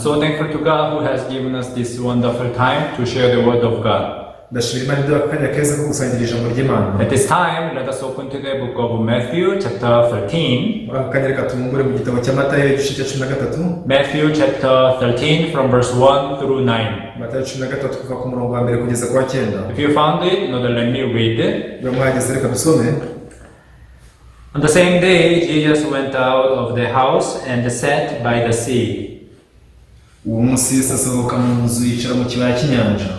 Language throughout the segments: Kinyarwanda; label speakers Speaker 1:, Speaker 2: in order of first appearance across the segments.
Speaker 1: so thankful to God who has given us this wonderful time to share the word of God.
Speaker 2: ndashimira Imana iduha akanya keza ko gusangira ijambo ry'Imana.
Speaker 1: At this time, let us open to the book of Matthew, chapter 13.
Speaker 2: muri aka kanya reka tumumbure mu gitabo cya Matayo igice cya 13.
Speaker 1: Matthew, chapter 13, from verse 1 through 9.
Speaker 2: Matayo 13 kuva ku murongo wa mbere kugeza ku wa 9.
Speaker 1: If you found it, then let me read it.
Speaker 2: iyo mwageze reka dusome.
Speaker 1: On the same day, Jesus went out of the house and sat by the sea.
Speaker 2: uwo munsi Yesu asohoka mu nzu yicara mu kibaya cy'inyanja.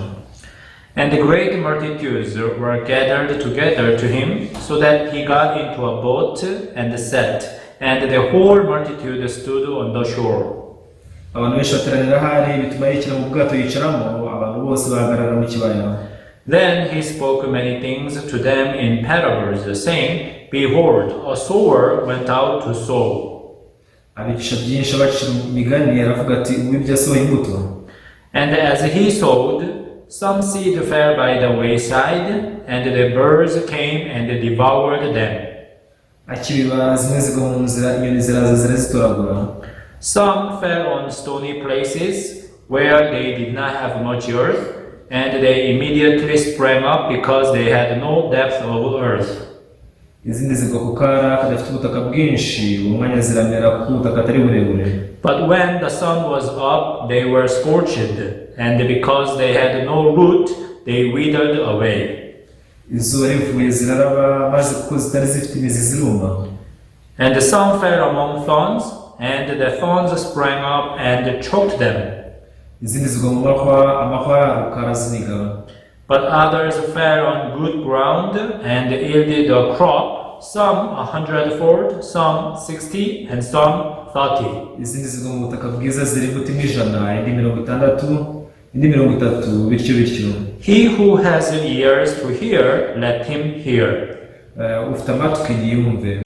Speaker 1: And the great multitudes were gathered together to him, so that he got into a boat and sat, and the whole multitude stood on the shore.
Speaker 2: abantu benshi bateranira ahari bituma yikira mu bwato yicaramo, abantu bose bahagarara mu kibaya.
Speaker 1: Then he spoke many things to them in parables, saying, Behold, a sower went out to sow.
Speaker 2: abigisha byinshi abacira imigani aravuga ati uwibye asohoye imbuto.
Speaker 1: And as he sowed, some seed fell by the wayside, and the birds came and devoured them.
Speaker 2: akibiba zimwe zigwa mu nzira, inyoni ziraza zirazitoragura.
Speaker 1: Some fell on stony places where they did not have much earth, and they immediately sprang up because they had no depth of earth.
Speaker 2: izindi zigwa ku kara kadafite ubutaka bwinshi, uwo mwanya ziramera kuko ubutaka atari burebure.
Speaker 1: But when the sun was up, they were scorched, and because they had no root, they withered away.
Speaker 2: izuba rivuye ziraraba, maze kuko zitari zifite imizi ziruma.
Speaker 1: And some fell among thorns, and the thorns sprang up and choked them.
Speaker 2: izindi zigwa mu mahwa, amahwa yaruka araziniga.
Speaker 1: But others fell on good ground and yielded a crop, some 100-fold, some 60, and some 30.
Speaker 2: izindi zigwa mu butaka bwiza ziri imbuto imwe 100, indi 60, indi 30, bityo bityo.
Speaker 1: He who has ears to hear, let him hear.
Speaker 2: ufite amatwi yumve.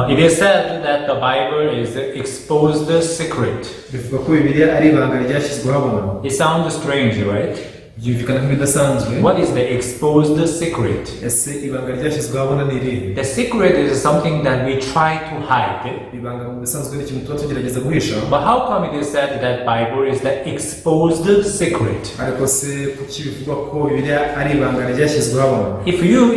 Speaker 1: It is said that the Bible is exposed secret.
Speaker 2: bivuga ko Bibiliya ari ibanga ryashyizwe ahabona.
Speaker 1: It sounds strange, right?
Speaker 2: byumvikana nk'ibidasanzwe.
Speaker 1: What is the exposed secret?
Speaker 2: ese ibanga ryashyizwe ahabona ni irihe?
Speaker 1: The secret is something that we try to hide.
Speaker 2: ibanga mu bisanzwe ni ikintu tuba tugerageza guhisha.
Speaker 1: But how come it is said that Bible is the exposed secret?
Speaker 2: ariko se kuki bivugwa ko Bibiliya ari ibanga ryashyizwe ahabona?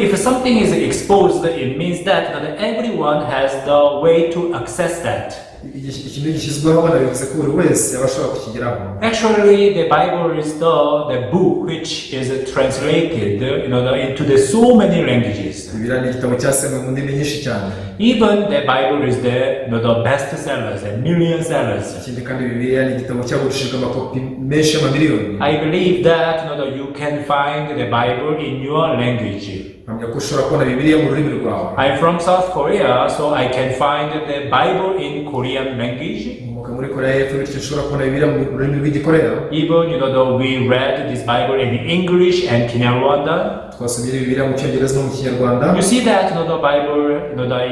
Speaker 1: If something is exposed, it means that everyone has the way to access that.
Speaker 2: ikintu gishyizwe ahabona bivuze ko buri wese aba ashobora kukigeraho.
Speaker 1: Actually, the Bible is the book which is translated, into so many languages.
Speaker 2: Bibiliya ni igitabo cyasemuwe mu ndimi nyinshi cyane.
Speaker 1: Even the Bible is the best sellers, the million sellers.
Speaker 2: ikindi kandi Bibiliya ni igitabo cyagurishijwe amakopi menshi y'amamiliyoni.
Speaker 1: I believe that you can find the Bible in your language.
Speaker 2: mpamya ko ushobora kubona Bibiliya mu rurimi rwawe.
Speaker 1: I'm from South Korea, so I can find the Bible in Korean language.
Speaker 2: Nkomoka muri Korea y'Epfo, bityo ushobora kubona Bibiliya mu rurimi rw'Igikoreya.
Speaker 1: Even we read this Bible in English and Kinyarwanda.
Speaker 2: twasomye Bibiliya mu Cyongereza no mu Kinyarwanda.
Speaker 1: You see that the Bible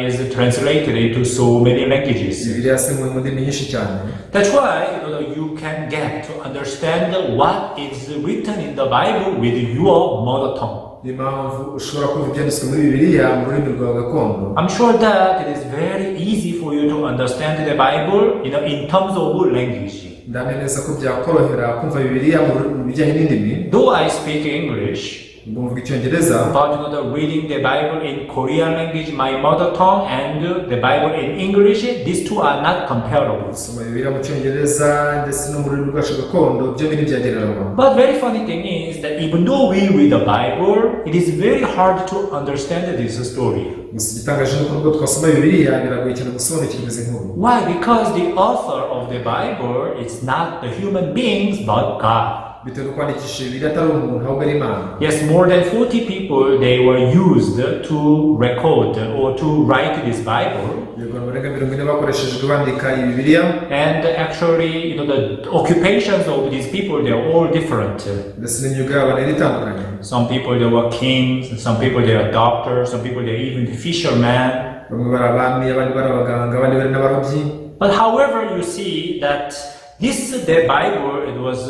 Speaker 1: is translated into so many languages.
Speaker 2: Bibiliya yasemuwe mu ndimi nyinshi cyane.
Speaker 1: That's why you can get to understand what is written in the Bible with your mother tongue.
Speaker 2: ni mpamvu ushobora kumva ibyanditswe muri Bibiliya mu rurimi rwawe gakondo.
Speaker 1: I'm sure that it is very easy for you to understand the Bible in terms of language.
Speaker 2: ndamenya neza ko byakorohera kumva Bibiliya mu bijyanye n'indimi.
Speaker 1: Though I speak English,
Speaker 2: mvuga Icyongereza,
Speaker 1: but reading the Bible in Korean language, my mother tongue, and the Bible in English, these two are not comparable.
Speaker 2: soma Bibiliya mu Cyongereza ndetse no mu rurimi rwacu gakondo byo ntibyagereranywa.
Speaker 1: But very funny thing is that even though we read the Bible, it is very hard to understand this story.
Speaker 2: gusa igitangaje ni uko nubwo twasoma Bibiliya biragoye cyane gusobanukirwa izi nkuru.
Speaker 1: Why? Because the author of the Bible is not the human beings but God.
Speaker 2: bitewe no kwandikisha Bibiliya atari umuntu ahubwo ari Imana.
Speaker 1: Yes, more than 40 people, they were used to record or to write this Bible.
Speaker 2: Yego barenga 40 bakoreshejwe bandika iyi Bibiliya.
Speaker 1: And actually, the occupations of these people, they are all different.
Speaker 2: ndetse n'imyuga yabo ni itandukanye.
Speaker 1: Some people they were kings, some people they are doctors, some people they are even fishermen.
Speaker 2: bamwe bari abami, abandi bari abaganga, abandi bari n'abarobyi.
Speaker 1: But however, you see that The Bible, it was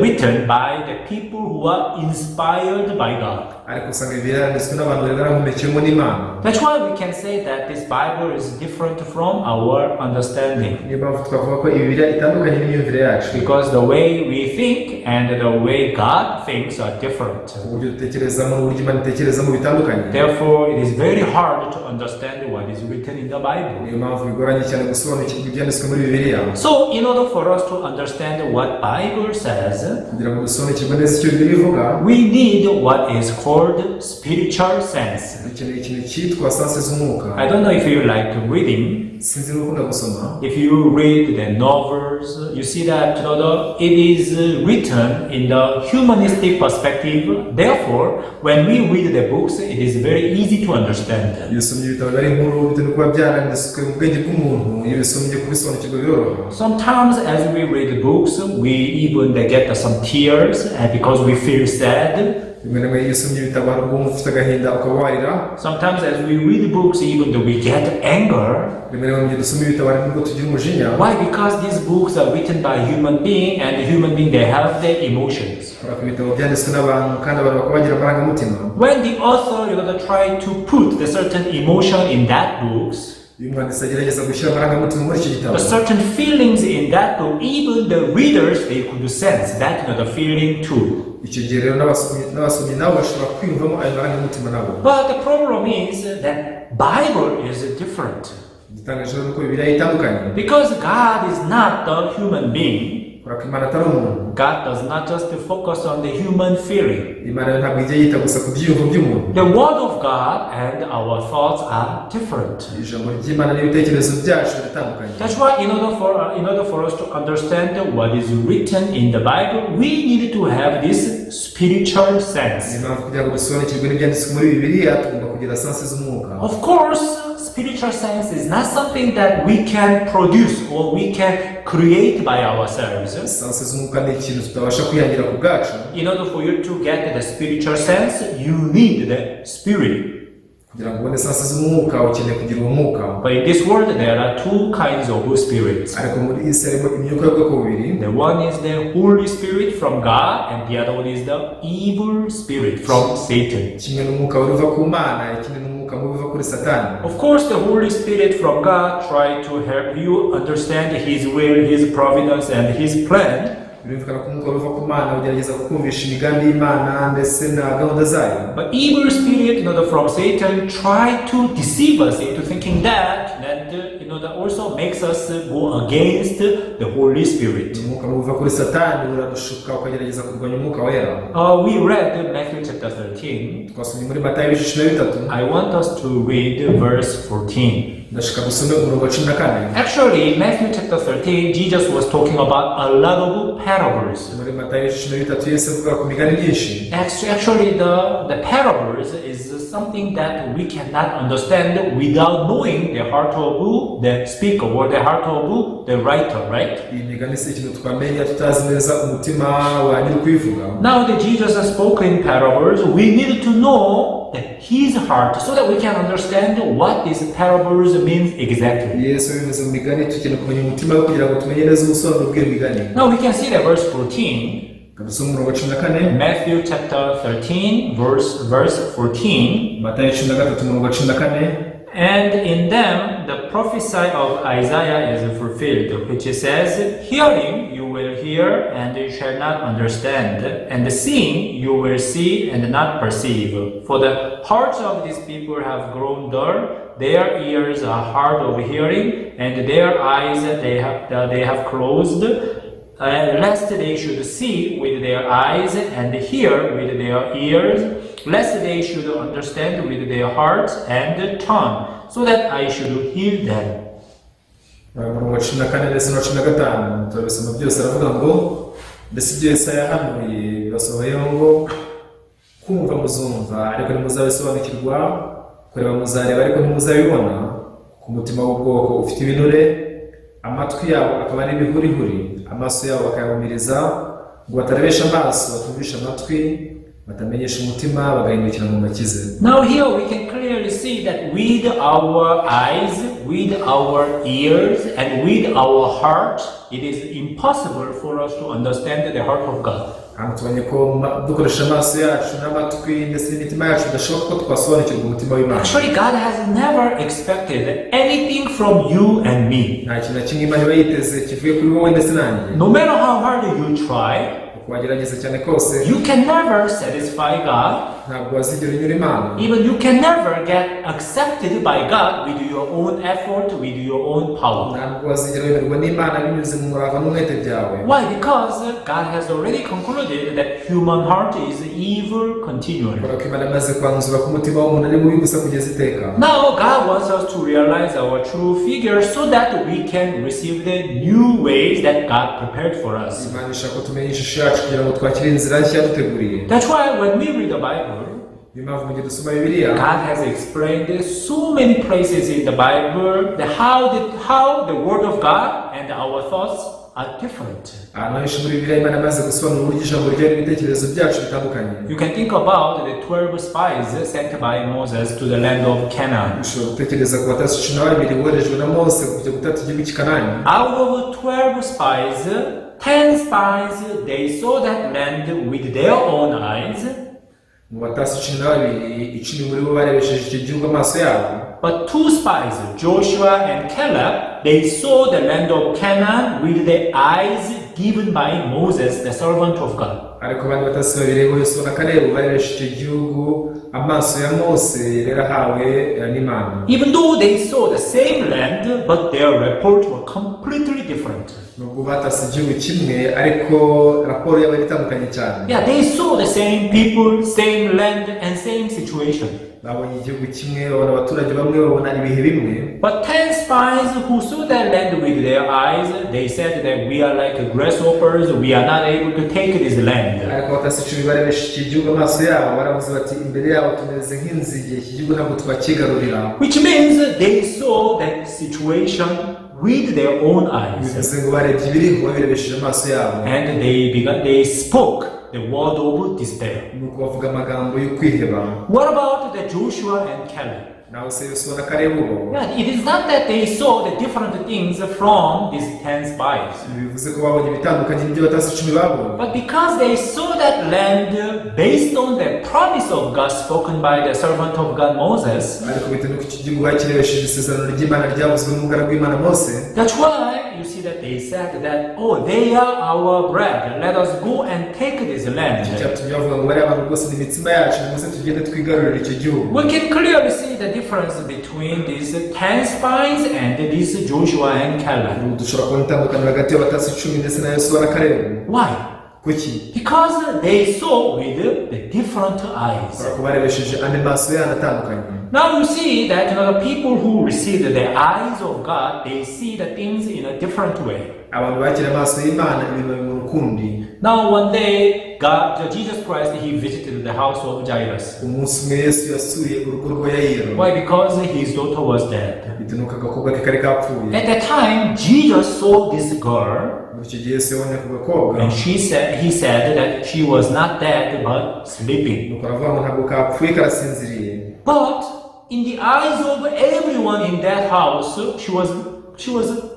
Speaker 1: written by the people who are inspired by God.
Speaker 2: ariko usanga Bibiliya yanditswe n'abantu bari barahumekewemo n'Imana.
Speaker 1: That's why we can say that this Bible is different from our understanding.
Speaker 2: Niyo mpamvu twavuga ko Bibiliya itandukanye n'imyumvire yacu.
Speaker 1: Because the way we think and the way God thinks are different.
Speaker 2: Uburyo dutekerezamo n'uburyo Imana itekerezamo bitandukanye.
Speaker 1: Therefore, it is very hard to understand what is written in the Bible.
Speaker 2: Niyo mpamvu bigoranye cyane gusobanukirwa ibyanditswe muri Bibiliya.
Speaker 1: So, in order for us to understand what Bible says,
Speaker 2: kugira ngo dusobanukirwe neza icyo Bibiliya ivuga,
Speaker 1: we need what is called spiritual sense.
Speaker 2: dukeneye ikintu cyitwa sanse z'umwuka.
Speaker 1: I don't know if you like reading.
Speaker 2: Sinzi niba ukunda gusoma.
Speaker 1: If you read the novels, you see that it is written in the humanistic perspective. Therefore, when we read the books, it is very easy to understand.
Speaker 2: Iyo usomye ibitabo bari inkuru bitewe no kuba byaranditswe mu bwenge bw'umuntu, iyo bisomye kubisobanukirwa biroroha.
Speaker 1: Sometimes as we read books, we even get some tears because we feel sad. Sometimes as we read books, even we get anger. Why? Because these books are written by human beings, and human beings, they have their emotions. When the author try to put the certain emotion in that books, the certain feelings in that book, even the readers, they could sense that the feeling too. But the problem is that Bible is different. Because God is not the human being. God does not just focus on the human feeling. The word of God and our thoughts are different. That's why in order for us to understand what is written in the Bible, we need to have this spiritual sense. Of course, spiritual sense is not something that we can produce or we can create by ourselves. In order for you to get the spiritual sense, you need the Spirit. But in this world, there are two kinds of spirits. The one is the Holy Spirit from God, and the other one is the evil spirit from Satan. Of course, the Holy Spirit from God tries to help you understand His will, His providence, and His plan. But evil spirit, from Satan, try to deceive us into thinking that also makes us go against the Holy Spirit. We read Matthew chapter 13. I want us to read verse 14. Actually, Matthew chapter 13, Jesus was talking about a lot of parables. Actually, the parables is something that we cannot understand without knowing the heart of who the speaker or the heart of who the writer, right? Now that Jesus has spoken in parables, we need to know His heart so that we can understand what these parables mean exactly. Now we can see the verse 14. Matthew chapter 13, verse 14. And in them the prophecy of Isaiah is fulfilled, which says, "Hearing you will hear and you shall not understand, and seeing you will see and not perceive. For the hearts of these people have grown dull, their ears are hard of hearing, and their eyes they have closed, lest they should see with their eyes and hear with their ears, lest they should understand with their hearts and turn, so that I should heal them."
Speaker 2: kumva muzumva ariko ntimuzabisobanukirwa, kureba muzareba ariko ntimuzabibona, ku mutima w'ubwoko ufite ibinure, amatwi yabo akaba ari ibihurihuri, amaso yabo bakayahumiriza, ngo batarebesha amaso batumvisha amatwi, batamenyesha umutima bagahindukira mu makize.
Speaker 1: Now here we can clearly see that with our eyes, with our ears, and with our heart, it is impossible for us to understand the heart of God.
Speaker 2: Hano tubonye ko dukoresha amaso yacu n'amatwi ndetse n'imitima yacu bidashoboka ko twasobanukirwa umutima w'Imana.
Speaker 1: Actually, God has never expected anything from you and me.
Speaker 2: Nta kintu na kimwe Imana iba yiteze kivuye kuri wowe ndetse nanjye.
Speaker 1: No matter how hard you try,
Speaker 2: wagerageza cyane kose,
Speaker 1: you can never satisfy God.
Speaker 2: Ntabwo wazigera unyura Imana.
Speaker 1: Even you can never get accepted by God with your own effort, with your own power.
Speaker 2: Ntabwo wazigera wemerwa n'Imana binyuze mu murava n'umwete byawe.
Speaker 1: Why? Because God has already concluded that human heart is evil continually.
Speaker 2: Kubera ko Imana imaze kwanzura ko umutima w'umuntu ari mubi gusa kugeza iteka.
Speaker 1: Now God wants us to realize our true figure so that we can receive the new ways that God prepared for us.
Speaker 2: Imana ishaka ko tumenya ishusho yacu kugira ngo twakire inzira nshya yaduteguriye.
Speaker 1: That's why when we read the Bible, God has explained so many places in the Bible how the Word of God and our thoughts are different. You can think about the 12 spies sent by Moses to the land of Canaan. Out of 12 spies, 10 spies, they saw that land with their own eyes. But 2 spies, Joshua and Caleb, they saw the land of Canaan with the eyes given by Moses, the servant of God. Even though they saw the same land, but their reports were completely different. Yeah, they saw the same people, same land, and same situation. But 10 spies who saw that land with their eyes, they said that we are like grasshoppers, we are not able to take this land. Which means they saw that situation with their own eyes. And they spoke the word of despair. What about the Joshua and Caleb? Yeah, it is not that they saw the different things from these 10 spies. But because they saw that land based on the promise of God spoken by the servant of God Moses, that's why you see that they said that, oh, they are our bread, let us go and take this land. We can clearly see the difference between these 10 spies and these Joshua and Caleb. Why? Because they saw with the different eyes. Now you see that the people who receive the eyes of God, they see the things in a different way. Now one day, Jesus Christ, he visited the house of Jairus. Why? Because his daughter was dead. At that time, Jesus saw this girl, and he said that she was not dead but sleeping. But in the eyes of everyone in that house, she was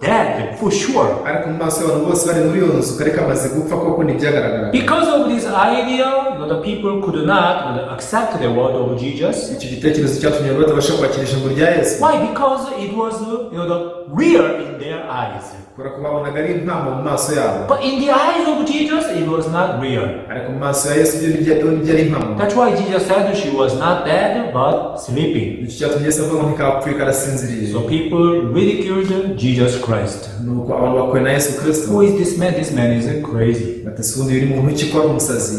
Speaker 1: dead for sure. Because of this idea, the people could not accept the word of Jesus. Why? Because it was real in their eyes. But in the eyes of Jesus, it was not real. That's why Jesus said she was not dead but sleeping. So people ridiculed Jesus Christ. Who is this man? This man is crazy.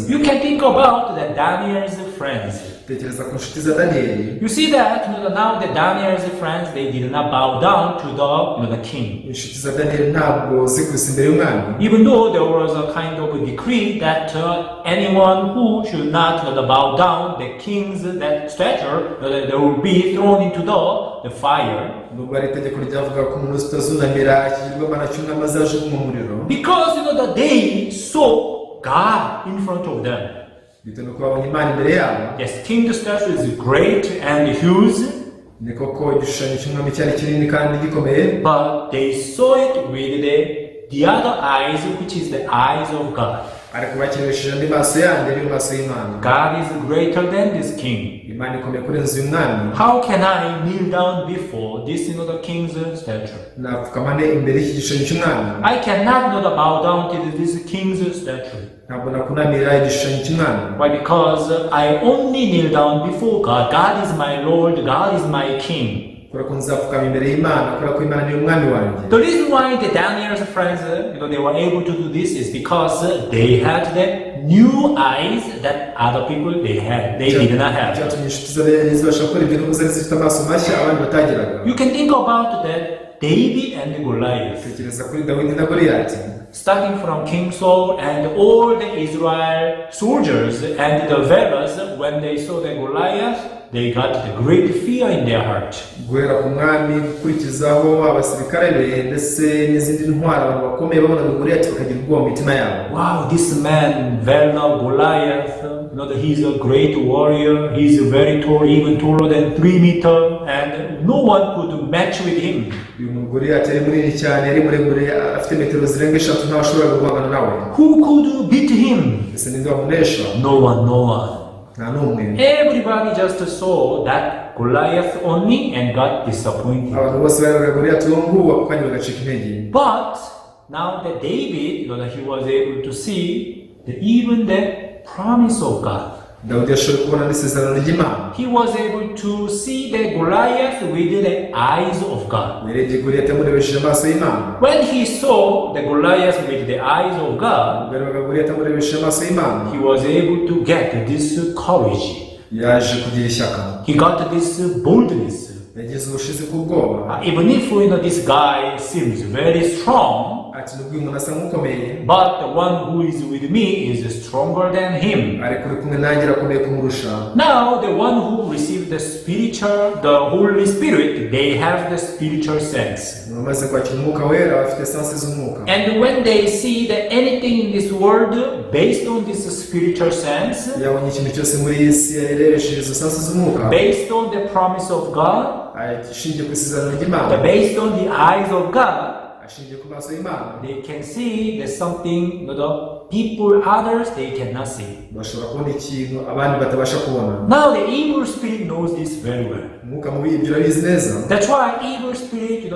Speaker 1: You can think about the Daniel's friends. You see that now the Daniel's friends, they did not bow down to the king. Even though there was a kind of a decree that anyone who should not bow down the king's that stature, they will be thrown into the fire. Because they saw God in front of them.
Speaker 2: bitewe nuko babonye Imana imbere yabo.
Speaker 1: Yes, king statue is great and huge,
Speaker 2: Ni koko igishushanyo cy'umwami cyari kinini kandi gikomeye,
Speaker 1: but they saw it with the other eyes, which is the eyes of God.
Speaker 2: ariko bakirebesheje andi maso yandi ari maso y'Imana.
Speaker 1: God is greater than this king.
Speaker 2: Imana ikomeye kurenza uyu mwami.
Speaker 1: How can I kneel down before this king's statue?
Speaker 2: Napfukamane imbere y'iki gishushanyo cy'umwami.
Speaker 1: I cannot bow down to this king's statue.
Speaker 2: Ntabwo nakunamira igishushanyo cy'umwami.
Speaker 1: Why? Because I only kneel down before God. God is my Lord. God is my King.
Speaker 2: Kubera ko nzapfukama imbere y'Imana, kubera ko Imana niyo mwami wanjye.
Speaker 1: The reason why the Daniel's friends, they were able to do this is because they had the new eyes that other people they did not have.
Speaker 2: Cyatumye inshuti z'Abisirayeli zibasha gukora ibyo n'ubu zari zifite amaso mashya abandi batagiraga.
Speaker 1: You can think about that David and Goliath.
Speaker 2: Tekereza kuri Dawidi na Goliyati.
Speaker 1: Starting from King Saul and all the Israel soldiers and the veterans, when they saw the Goliath, they got the great fear in their heart.
Speaker 2: Guhera ku mwami gukurikizaho abasirikare be ndetse n'izindi ntwara abantu bakomeye babonaga Goliyati bakagira ubwoba mu mitima yabo.
Speaker 1: Wow, this man, Velna Goliath, that he's a great warrior. He's very tall, even taller than 3 meters, and no one could match with him.
Speaker 2: Uyu Goliyati ari munini cyane, ari muremure, afite metero zirenga 3 ntawashobora guhangana nawe.
Speaker 1: Who could beat him?
Speaker 2: Ese ninde wamunesha?
Speaker 1: No one.
Speaker 2: Nta n'umwe.
Speaker 1: Everybody just saw that Goliath only and got disappointed.
Speaker 2: Abantu bose baravuga Goliyati uwo nguwo ako kanya bagacika intege.
Speaker 1: But now that David, he was able to see even the promise of God.
Speaker 2: Dawidi yashoboye kubona n'isezerano ry'Imana.
Speaker 1: He was able to see the Goliath with the eyes of God.
Speaker 2: Yarebye Goliyati amurebesheje amaso y'Imana.
Speaker 1: When he saw the Goliath with the eyes of God,
Speaker 2: Yarebaga Goliyati amurebesheje amaso y'Imana.
Speaker 1: he was able to get this courage.
Speaker 2: Yaje kugira ishyaka.
Speaker 1: He got this boldness.
Speaker 2: Yagize ubushizi bw'ubwoba.
Speaker 1: Even if this guy seems very strong,
Speaker 2: Ati nubwo uyu muntu asa nk'ukomeye,
Speaker 1: but the one who is with me is stronger than him.
Speaker 2: ariko uri kumwe nanjye arakomeye kumurusha.
Speaker 1: Now, the one who received the Holy Spirit, they have the spiritual sense.
Speaker 2: Bamaze kwakira umwuka wera bafite sanse z'umwuka.
Speaker 1: And when they see that anything in this world based on this spiritual sense,
Speaker 2: Yabonye ikintu cyose muri iyi si yarebesheje izo sanse z'umwuka.
Speaker 1: based on the promise of God,
Speaker 2: Ashingiye ku isezerano ry'Imana.
Speaker 1: based on the eyes of God,
Speaker 2: Ashingiye ku maso y'Imana.
Speaker 1: they can see there's something that the people, others, they cannot see.
Speaker 2: Bashobora kubona ikintu abandi batabasha kubona.
Speaker 1: Now, the evil spirit knows this very well.
Speaker 2: Umwuka mubi ibyo urabizi neza.
Speaker 1: That's why evil spirit,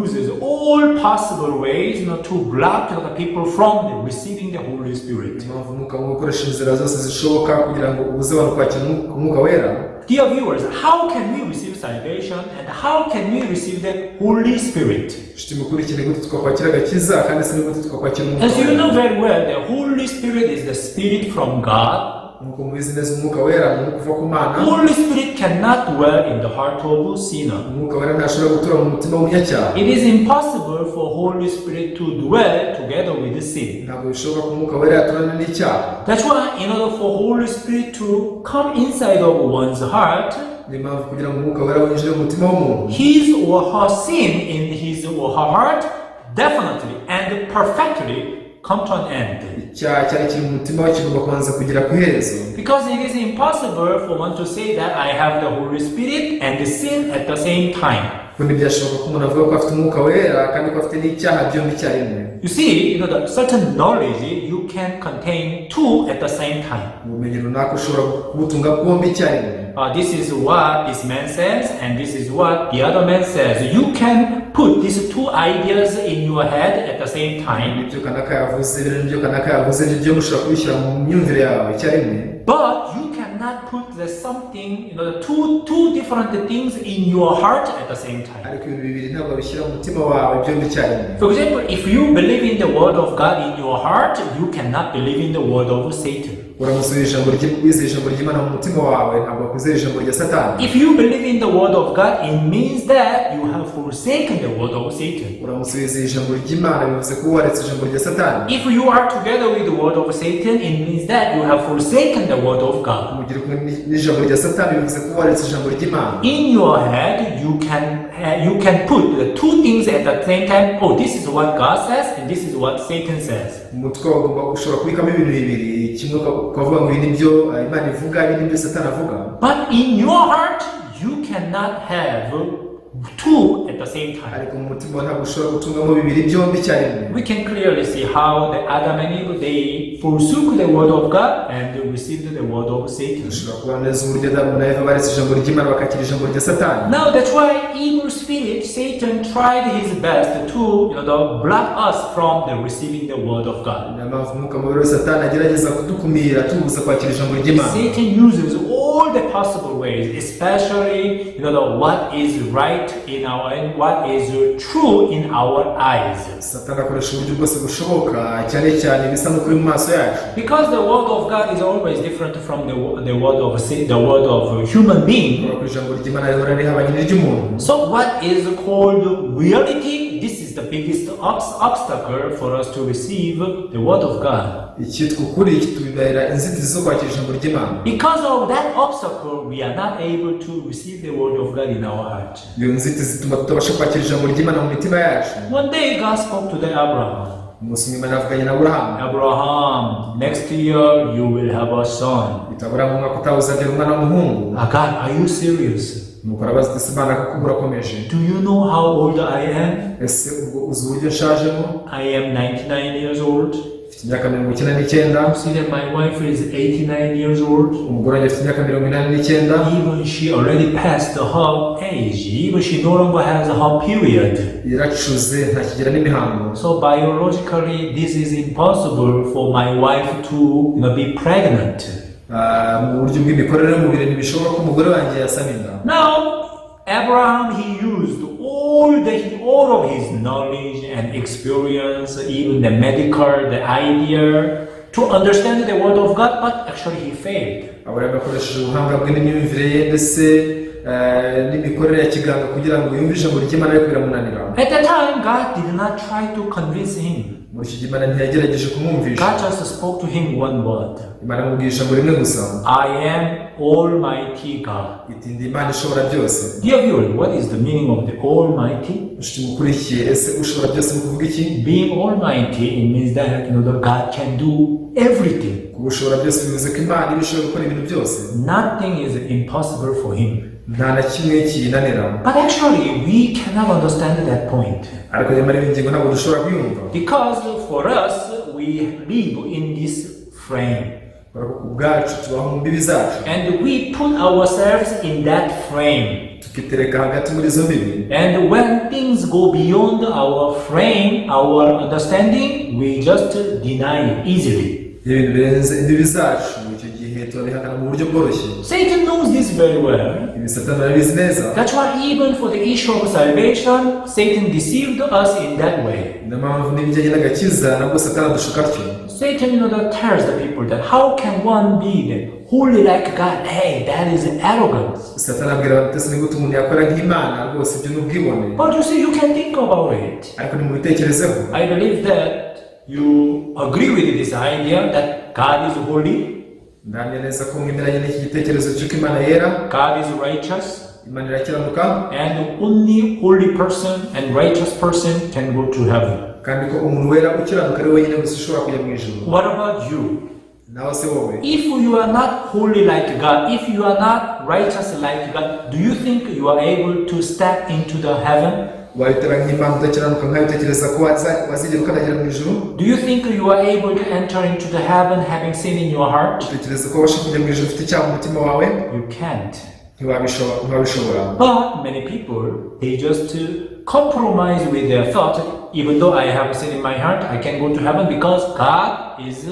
Speaker 1: uses all possible ways, to block the people from receiving the Holy Spirit.
Speaker 2: Impamvu umwuka mubi ukoresha inzira zose zishoboka kugira ngo ubuze abantu kwakira umwuka wera.
Speaker 1: Dear viewers, how can we receive salvation and how can we receive the Holy Spirit?
Speaker 2: Inshuti mukurikire gute twakwakira agakiza kandi se gute twakwakira umwuka
Speaker 1: As you
Speaker 2: wera.
Speaker 1: know very well, the Holy Spirit is the Spirit from God.
Speaker 2: Nkuko mubizi neza umwuka wera ni kuva ku Mana.
Speaker 1: Holy Spirit cannot dwell in the heart of a sinner.
Speaker 2: Umwuka wera ntashobora gutura mu mutima w'umunyacyaha.
Speaker 1: It is impossible for Holy Spirit to dwell together with the sin.
Speaker 2: Ntabwo bishoboka ko umwuka wera yaturana n'icyaha.
Speaker 1: That's why in order for Holy Spirit to come inside of one's heart,
Speaker 2: Ni impamvu kugira ngo umwuka wera winjire mu mutima w'umuntu.
Speaker 1: his or her sin in his or her heart definitely and perfectly come to an end.
Speaker 2: Icyaha cyari kiri mu mutima we kigomba kubanza kugera ku iherezo.
Speaker 1: Because it is impossible for one to say that I have the Holy Spirit and the sin at the same time.
Speaker 2: Kuko ntibyashoboka ko umuntu avuga ko afite umwuka wera kandi ko afite n'icyaha byombi icyarimwe.
Speaker 1: You see, the certain knowledge you can contain two at the same time.
Speaker 2: Ubumenyi runaka ushobora kubutunga bwombi icyarimwe.
Speaker 1: This is what this man says and this is what the other man says. You can put these two ideas in your head at the same time.
Speaker 2: Ibyo kanaka yavuze biri n'ibyo kanaka yavuze nibyo mushobora kubishyira mu myumvire yawe icyarimwe.
Speaker 1: But you cannot put something, two different things in your heart at the same time.
Speaker 2: Ariko ibi bibiri ntabwo bishyira mu mutima wawe byombi icyarimwe.
Speaker 1: For example, if you believe in the word of God in your heart, you cannot believe in the word of Satan.
Speaker 2: Uramuzera ijambo ry'Imana mu mutima wawe ntabwo wakwizera ijambo rya Satani.
Speaker 1: If you believe in the word of God, it means that you have forsaken the word of Satan.
Speaker 2: Uramuzera ijambo ry'Imana bivuze ko waretse ijambo rya Satani.
Speaker 1: If you are together with the word of Satan, it means that you have forsaken the word of God.
Speaker 2: Mugira kumwe n'ijambo rya Satani bivuze ko waretse ijambo ry'Imana.
Speaker 1: In your head, you can put the two things at the same time. Oh, this is what God says and this is what Satan says.
Speaker 2: Umutwe wawe ugomba ushobora kubikamo ibintu bibiri, kimwe kuvuga ngo ibi nibyo Imana ivuga, ibi nibyo Satani avuga.
Speaker 1: But in your heart, you cannot have two at the same time.
Speaker 2: Ariko mu mutima ntabwo ushobora gutungamo bibiri byombi icyarimwe.
Speaker 1: We can clearly see how the Adam and Eve, they forsook the word of God and received the word of Satan.
Speaker 2: Dushobora kubona neza uburyo Adamu na Eva baretse ijambo ry'Imana bakakira ijambo rya Satani.
Speaker 1: Now that's why evil spirit Satan tried his best to block us from the receiving the word of God.
Speaker 2: Niyo mpamvu umwuka mubi wa Satani agerageza kudukumira tubuza kwakira ijambo ry'Imana.
Speaker 1: Satan uses all the possible ways, especially what is right in our and what is true in our eyes.
Speaker 2: Satani akoresha uburyo bwose bushoboka cyane cyane bisa n'ukuri mu maso yacu.
Speaker 1: Because the word of God is always different from the word of human being.
Speaker 2: Ijambo ry'Imana rihora rihabanye n'iry'umuntu.
Speaker 1: So what is called reality? This is the biggest obstacle for us to receive the word of God.
Speaker 2: Icyitwa ukuri kitubera inzitizi zo kwakira ijambo ry'Imana.
Speaker 1: Because of that obstacle, we are not able to receive the word of God in our heart.
Speaker 2: Iyo nzitizi zituma tutabasha kwakira ijambo ry'Imana mu mitima yacu.
Speaker 1: One day God spoke to Abraham.
Speaker 2: Umunsi Imana yavuganye na Aburahamu.
Speaker 1: Abraham, next year you will have a son.
Speaker 2: Aburahamu umwaka utaha uzabyara umwana w'umuhungu.
Speaker 1: God, are you serious?
Speaker 2: Nuko arabaza ati Imana kuko urakomeje.
Speaker 1: Do you know how old I am?
Speaker 2: Ese ubwo uzi uburyo nshajemo?
Speaker 1: I am 99 years old.
Speaker 2: Mfite imyaka 99.
Speaker 1: See that my wife is 89 years old.
Speaker 2: Umugore wanjye afite imyaka 89.
Speaker 1: Even she already passed her age. Even she no longer has her period.
Speaker 2: Yaracuze ntakigera n'imihango.
Speaker 1: So biologically, this is impossible for my wife to be pregnant.
Speaker 2: Mu buryo bw'imikorere y'umubiri ntibishoboka ko umugore wanjye yasama inda.
Speaker 1: Now, Abraham, he used all of his knowledge and experience, even the medical, the idea, to understand the word of God, but actually he failed.
Speaker 2: Abraham yakoresheje ubuhanga bwe n'imyumvire ye ndetse n'imikorere ya kiganga kugira ngo yumve ijambo ry'Imana ariko biramunanira.
Speaker 1: At the time, God did not try to convince him.
Speaker 2: Muri iki gihe Imana ntiyagerageje kumwumvisha.
Speaker 1: God just spoke to him one word.
Speaker 2: Imana amubwira ijambo rimwe gusa.
Speaker 1: I am Almighty God.
Speaker 2: Iti ndi Imana ishobora byose.
Speaker 1: Dear viewer, what is the meaning of the Almighty?
Speaker 2: Inshuti mukurikiye, ese ushobora byose mu kuvuga iki?
Speaker 1: Being Almighty, it means that that God can do everything.
Speaker 2: Kuba ushobora byose bivuze ko Imana iba ishobora gukora ibintu byose.
Speaker 1: Nothing is impossible for him.
Speaker 2: Nta na kimwe kiyinanira.
Speaker 1: But actually, we cannot understand that point.
Speaker 2: Ariko nyamara ingingo ntabwo dushobora kuyumva.
Speaker 1: Because for us, we live in this frame.
Speaker 2: Ubwacu tubaho mu mbibi zacu.
Speaker 1: And we put ourselves in that frame.
Speaker 2: Tukitereka hagati muri izo mbibi.
Speaker 1: And when things go beyond our frame, our understanding, we just deny it easily.
Speaker 2: Ibintu birenze imbibi zacu, icyo gihe turabihakana mu buryo bworoshye.
Speaker 1: Satan knows this very well.
Speaker 2: Ibi Satani arabizi neza.
Speaker 1: That's why even for the issue of salvation, Satan deceived us in that way.
Speaker 2: Niyo mpamvu n'ibijyanye n'agakiza nabwo Satani adushuka atyo.
Speaker 1: Satan that tells the people that how can one be holy like God? Hey, that is arrogance.
Speaker 2: Satani abwira abantu ati ni gute umuntu yakora nk'Imana rwose ibyo ni ubwibone.
Speaker 1: But you see, you can think about it.
Speaker 2: Ariko nimubitekerezeho.
Speaker 1: I believe that you agree with this idea that God is holy.
Speaker 2: Ndamya neza ko mwemeranya n'iki gitekerezo cy'uko Imana yera.
Speaker 1: God is righteous.
Speaker 2: Imana irakiranuka.
Speaker 1: And only holy person and righteous person can go to heaven.
Speaker 2: Kandi ko umuntu wera ukiranuka ari wenyine gusa ushobora kujya mu ijuru.
Speaker 1: What about you?
Speaker 2: Nawe se wowe.
Speaker 1: If you are not holy like God, if you are not righteous like God, do you think you are able to step into the heaven?
Speaker 2: Wahitira nk'Imana udakiranuka nkayo utekereza ko wazigera ukagera mu ijuru?
Speaker 1: Do you think you are able to enter into the heaven having sin in your heart?
Speaker 2: Utekereza ko wabasha kujya mu ijuru ufite icyaha mu mutima wawe?
Speaker 1: You can't.
Speaker 2: Ntiwabishobora.
Speaker 1: But many people, they just compromise with their thought. Even though I have sin in my heart, I can go to heaven because God is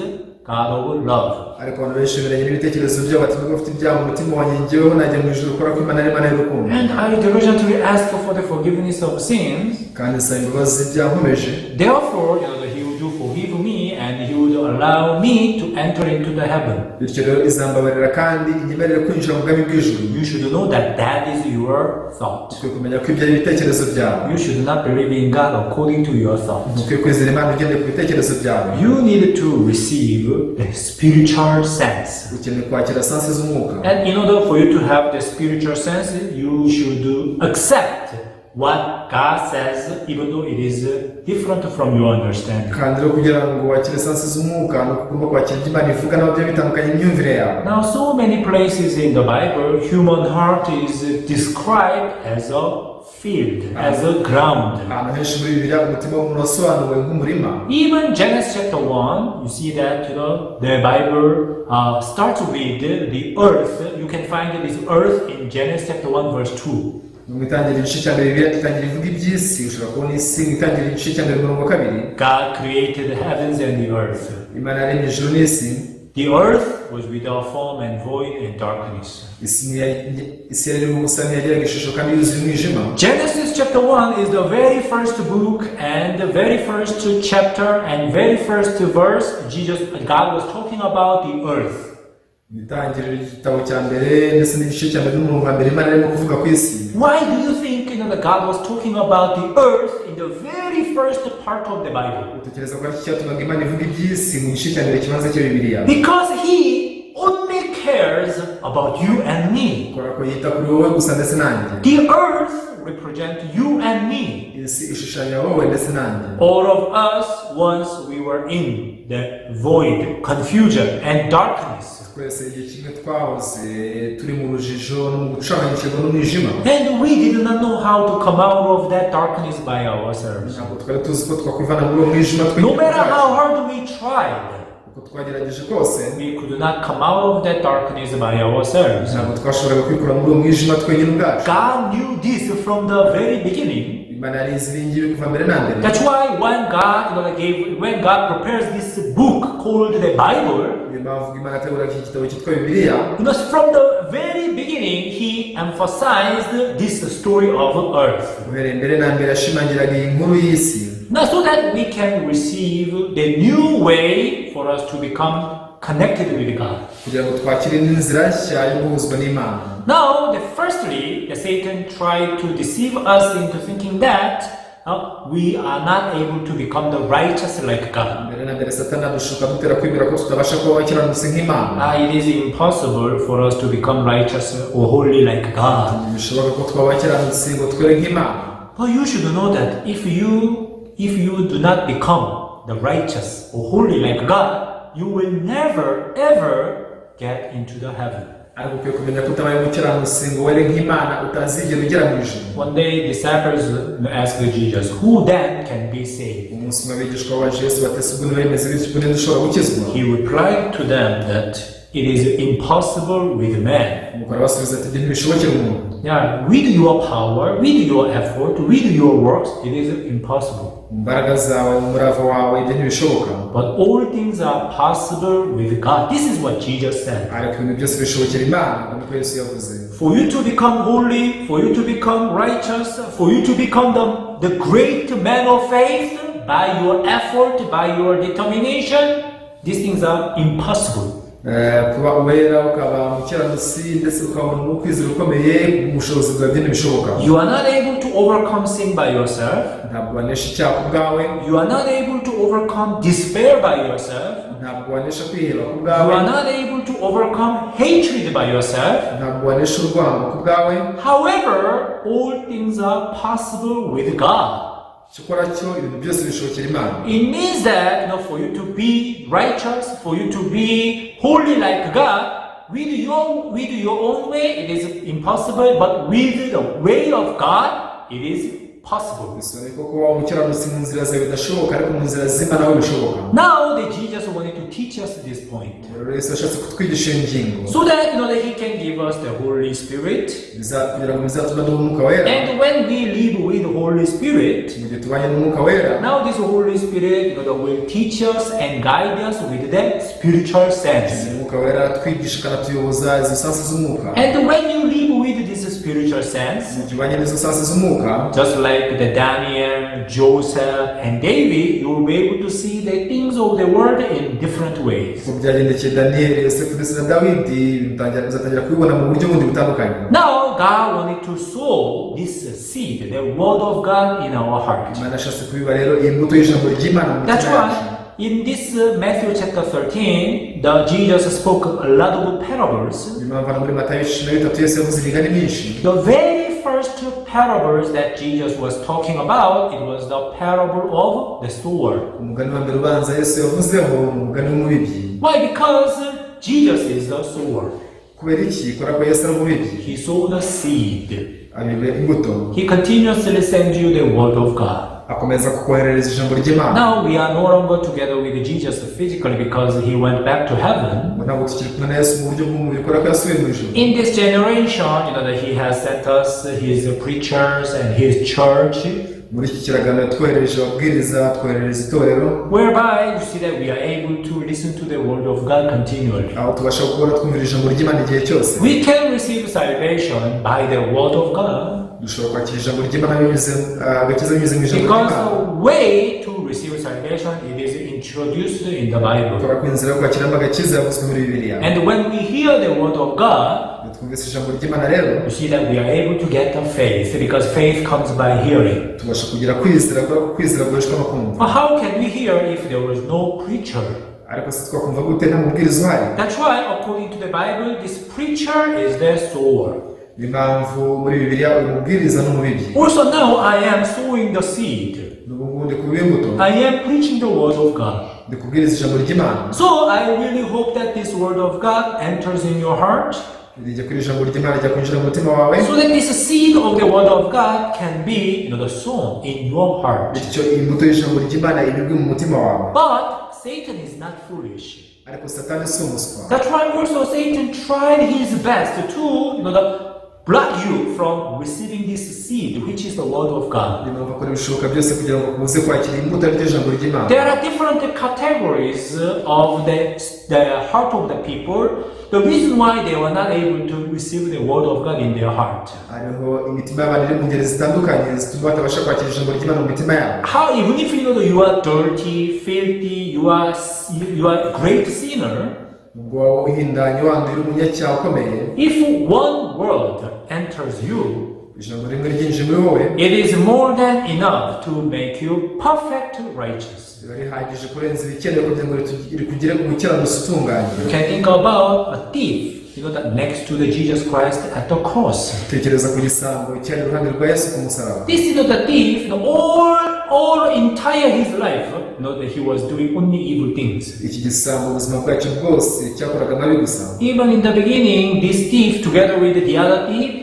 Speaker 1: God of love.
Speaker 2: Ariko abantu benshi biranye n'ibitekerezo byabo bati nubwo ufite ibyaha mu mutima wanjye njyeweho najya mu ijuru kubera ko Imana ari Imana y'urukundo.
Speaker 1: And I diligently ask for the forgiveness of sins.
Speaker 2: Kandi nsaba imbabazi z'ibyaha nkomeje.
Speaker 1: Therefore, He will forgive me and He will allow me to enter into the heaven.
Speaker 2: Bityo rero izambabarira kandi inyemerere kwinjira mu bwami bw'ijuru.
Speaker 1: You should know that that is your thought.
Speaker 2: Ukwiye kumenya ko ibyo ari ibitekerezo byawe.
Speaker 1: You should not believe in God according to your thought.
Speaker 2: Ukwiye kwizera Imana ugendeye ku bitekerezo byawe.
Speaker 1: You need to receive the spiritual sense.
Speaker 2: Ukeneye kwakira sense z'umwuka.
Speaker 1: And in order for you to have the spiritual sense, you should accept what God says, even though it is different from your understanding.
Speaker 2: kandi rero kugira ngo wakire esansi z'umwuka ni ukugomba kwakira ibyo Imana ivuga nabyo bitandukanye n'imyumvire yawe.
Speaker 1: Now, so many places in the Bible, human heart is described as a field, as a ground.
Speaker 2: ahantu henshi muri Bibiliya umutima w'umuntu wasobanuwe nk'umurima.
Speaker 1: Even Genesis chapter 1, you see that the Bible starts with the earth. You can find this earth in Genesis chapter 1 verse 2.
Speaker 2: mu itangiriro igice cya mbere Bibiliya itangira ivuga iby'isi, ushobora kubona isi mu itangiriro igice cya mbere umurongo wa 2.
Speaker 1: God created the heavens and the earth.
Speaker 2: Imana yaremye ijuru n'isi.
Speaker 1: The earth was without form and void and darkness.
Speaker 2: isi yari irimo ubusa ntiyagiraga ishusho kandi yuzuye umwijima.
Speaker 1: Genesis chapter 1 is the very first book and the very first chapter and very first verse. God was talking about the earth.
Speaker 2: Itangiriro igitabo cya mbere ndetse n'igice cya mbere n'umurongo wa mbere Imana irimo kuvuga ku isi.
Speaker 1: Why do you think that God was talking about the earth in the very first part of the Bible?
Speaker 2: utekereza ko iki cyatumaga Imana ivuga iby'isi mu gice cya mbere kibanza cya Bibiliya?
Speaker 1: Because He only cares about you and me.
Speaker 2: kubera ko yita kuri wowe gusa ndetse nanjye.
Speaker 1: The earth represents you and me.
Speaker 2: isi ishushanya wowe ndetse nanjye.
Speaker 1: All of us once we were in the void, confusion and darkness.
Speaker 2: twese igihe kimwe twahoze turi mu rujijo no mu gucanganyikirwa n'umwijima.
Speaker 1: And we did not know how to come out of that darkness by ourselves.
Speaker 2: ntabwo twari tuzi ko twakwivana muri uwo mwijima
Speaker 1: No matter how hard we tried,
Speaker 2: uko twagerageje kose
Speaker 1: we could not come out of that darkness by ourselves.
Speaker 2: ntabwo twashoboraga kwikura muri uwo mwijima twenyine ubwacu.
Speaker 1: God knew this from the very beginning.
Speaker 2: Imana yari izi ibingibi kuva mbere na mbere.
Speaker 1: That's why when God prepares this book called the Bible,
Speaker 2: niyo mpamvu Imana ategura iki gitabo cyitwa Bibiliya.
Speaker 1: from the very beginning He emphasized this story of earth.
Speaker 2: uhereye mbere na mbere yashimangiraga iyi nkuru y'isi.
Speaker 1: Now, so that we can receive the new way for us to become connected with God.
Speaker 2: kugira ngo twakire inzira nshya yo guhuzwa n'Imana.
Speaker 1: Now, firstly, Satan tried to deceive us into thinking that we are not able to become the righteous like God.
Speaker 2: mbere na mbere Satani adushuka dutera kwibwira ko tutabasha kuba abakiranutsi nk'Imana.
Speaker 1: It is impossible for us to become righteous or holy like God.
Speaker 2: bishoboka ko twaba abakiranutsi ngo twere nk'Imana.
Speaker 1: But you should know that if you do not become the righteous or holy like God, you will never ever get into the heaven.
Speaker 2: ariko ukwiye kumenya ko utabaye umukiranutsi ngo were nk'Imana utazigera ugera mu ijuru.
Speaker 1: One day disciples asked Jesus, who then can be saved?
Speaker 2: umunsi umwe abigishwa ba Yesu batese ubwo bemeze bityo uko dushobora gukizwa.
Speaker 1: He replied to them that it is impossible with man.
Speaker 2: nuko arabasubiza ati ibyo ntibishobokera umuntu.
Speaker 1: With your power, with your effort, with your works, it is impossible.
Speaker 2: imbaraga zawe umurava wawe ibyo ntibishoboka.
Speaker 1: But all things are possible with God. This is what Jesus said.
Speaker 2: ariko ibintu byose bishobokera Imana nkuko Yesu yavuze.
Speaker 1: For you to become holy, for you to become righteous, for you to become the great man of faith, by your effort, by your determination, these things are impossible.
Speaker 2: kuba uwera ukaba umukiranutsi ndetse ukaba umuntu w'ukwizera ukomeye mu bushobozi bwawe byo ntibishoboka.
Speaker 1: You are not able to overcome sin by yourself.
Speaker 2: ntabwo wanesha icyaha ku bwawe.
Speaker 1: You are not able to overcome despair by yourself.
Speaker 2: ntabwo wanesha kwiheba ku
Speaker 1: You
Speaker 2: bwawe.
Speaker 1: are not able to overcome hatred by yourself.
Speaker 2: ntabwo wanesha urwango ku bwawe.
Speaker 1: However, all things are possible with God.
Speaker 2: cyokora cyo ibintu byose bishobokera Imana.
Speaker 1: It means that for you to be righteous, for you to be holy like God, with your own way it is impossible, but with the way of God it is possible.
Speaker 2: bisobanuye ko kuba umukiranutsi mu nzira zawe bidashoboka ariko mu nzira z'Imana nawe bishoboka.
Speaker 1: Now Jesus wanted to teach us this point,
Speaker 2: rero Yesu yashatse kutwigisha iyi ngingo
Speaker 1: so that that He can give us the Holy Spirit.
Speaker 2: kugira ngo bizatume duha umwuka wera.
Speaker 1: And when we live with the Holy Spirit,
Speaker 2: mu gihe tubanye n'umwuka wera,
Speaker 1: now this Holy Spirit will teach us and guide us with the spiritual sense.
Speaker 2: umwuka wera aratwigisha akanatuyoboza izo sansi z'umwuka.
Speaker 1: And when you live with this spiritual sense,
Speaker 2: mu gihe ubanye n'izo sansi z'umwuka,
Speaker 1: just like the Daniel, Joseph, and David, you will be able to see the things of the world in different ways.
Speaker 2: uko byagendekeye Daniyeli, Yosefu ndetse na Dawidi uzatangira kubibona mu buryo bundi butandukanye.
Speaker 1: Now God wanted to sow this seed, the word of God, in our heart.
Speaker 2: Imana ashatse kubiba rero iyi mbuto y'ijambo ry'Imana mu
Speaker 1: That's
Speaker 2: mitima yacu.
Speaker 1: why in this Matthew chapter 13, Jesus spoke a lot of parables.
Speaker 2: Impamvu muri Matayo 13 Yesu yavuze imigani myinshi.
Speaker 1: The very first parables that Jesus was talking about, it was the parable of the sower.
Speaker 2: umugani wa mbere ubanza Yesu yavuzeho ni umugani w'umubibyi.
Speaker 1: Why? Because Jesus is the sower.
Speaker 2: Kubera iki? Kubera ko Yesu ari umubibyi.
Speaker 1: He sowed the seed.
Speaker 2: Abibe imbuto.
Speaker 1: He continuously sends you the word of God.
Speaker 2: Akomeza kukoherereza ijambo ry'Imana.
Speaker 1: Now we are no longer together with Jesus physically because he went back to heaven.
Speaker 2: Ntabwo tukiri kumwe na Yesu mu buryo bw'umubiri kubera ko yasubiye mu ijuru.
Speaker 1: In this generation, that he has sent us his preachers and his church.
Speaker 2: Muri iki kiragano twohereje ababwiriza, twoherereza itorero.
Speaker 1: Whereby you see that we are able to listen to the word of God continually.
Speaker 2: Aho tubasha guhora twumvira ijambo ry'Imana igihe cyose.
Speaker 1: We can receive salvation by the word of God.
Speaker 2: Dushobora kwakira ijambo ry'Imana binyuze agakiza binyuze mu ijambo
Speaker 1: Because
Speaker 2: ry'Imana.
Speaker 1: the way to receive salvation, it is introduced in the Bible.
Speaker 2: Kubera ko inzira yo kwakiramo agakiza yavuzwe muri Bibiliya.
Speaker 1: And when we hear the word of God,
Speaker 2: twumvise ijambo ry'Imana rero,
Speaker 1: you see that we are able to get the faith because faith comes by hearing.
Speaker 2: tubasha kugira kwizera kubera ko kwizera guheshwa no kumva.
Speaker 1: But how can we hear if there was no preacher?
Speaker 2: Ariko si twakumva gute nta mubwiriza uhari?
Speaker 1: That's why, according to the Bible, this preacher is the sower.
Speaker 2: Impamvu muri Bibiliya uyu mubwiriza n'umubibyi.
Speaker 1: Also now I am sowing the seed.
Speaker 2: N'ubu ngubu ndi kubiba imbuto.
Speaker 1: I am preaching the word of God.
Speaker 2: Ndi kubwiriza ijambo ry'Imana.
Speaker 1: So I really hope that this word of God enters in your heart.
Speaker 2: Rijya kuri ijambo ry'Imana rijya kwinjira mu mutima wawe.
Speaker 1: So that this seed of the word of God can be, the sown in your heart.
Speaker 2: Bityo imbuto y'ijambo ry'Imana ibirwe mu mutima wawe.
Speaker 1: But Satan is not foolish.
Speaker 2: Ariko Satani si umuswa.
Speaker 1: That's why also Satan tried his best to, block you from receiving this seed, which is the word of God.
Speaker 2: Nimba bakora ibishoboka byose kugira ngo kubuze kwakira imbuto y'ijambo ry'Imana.
Speaker 1: There are different categories of the heart of the people. The reason why they were not able to receive the word of God in their heart.
Speaker 2: Hariho imitima y'abantu iri mu ngeri zitandukanye zituma batabasha kwakira ijambo ry'Imana mu mitima yabo.
Speaker 1: How, even if you are dirty, filthy, you are a great sinner.
Speaker 2: Ubwo waba uhindanye wanduye uri umunyacyaha ukomeye.
Speaker 1: If one word enters you,
Speaker 2: ijambo rimwe ryinjiye muri wowe,
Speaker 1: it is more than enough to make you perfect righteous.
Speaker 2: biba bihagije kurenza ibikenewe kugira ngo rikugire umukiranutsi utunganye.
Speaker 1: You can think about a thief, that next to the Jesus Christ at the cross.
Speaker 2: Tekereza ku gisambo cyari iruhande rwa Yesu ku musaraba.
Speaker 1: This is the thief, all entire his life, that he was doing only evil things.
Speaker 2: Iki gisambo ubuzima bwacyo bwose cyakoraga amabi gusa.
Speaker 1: Even in the beginning, this thief together with the other thief,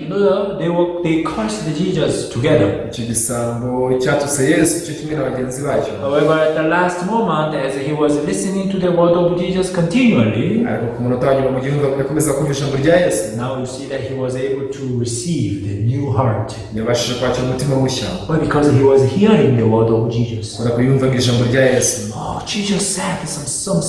Speaker 1: they cursed Jesus together.
Speaker 2: Iki gisambo cyatuse Yesu cyo kimwe na bagenzi bacyo.
Speaker 1: However, at the last moment, as he was listening to the word of Jesus continually,
Speaker 2: ariko ku munota wa nyuma mu gihe yakomeza kumva ijambo rya Yesu,
Speaker 1: now you see that he was able to receive the new heart.
Speaker 2: yabashije kwakira umutima mushya.
Speaker 1: Why? Because he was hearing the word of Jesus.
Speaker 2: kubera ko yumvaga ijambo rya Yesu.
Speaker 1: Oh, Jesus said some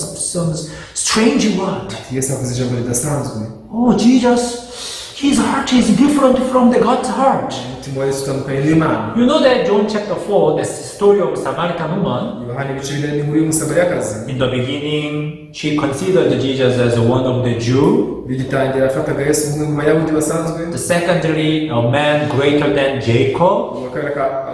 Speaker 1: strange word.
Speaker 2: Yesu avuze ijambo ridasanzwe.
Speaker 1: Oh, Jesus, his heart is different from the God's heart.
Speaker 2: umutima wa Yesu utandukanye n'Imana.
Speaker 1: You know that John chapter 4, the story of Samaritan woman.
Speaker 2: Yohana ibice bine n'inkuru y'umusamariyakazi.
Speaker 1: In the beginning, she considered Jesus as one of the Jews.
Speaker 2: bigitangira afataga Yesu nk'umwe mu bayahudi basanzwe.
Speaker 1: The secondly, a man greater than Jacob.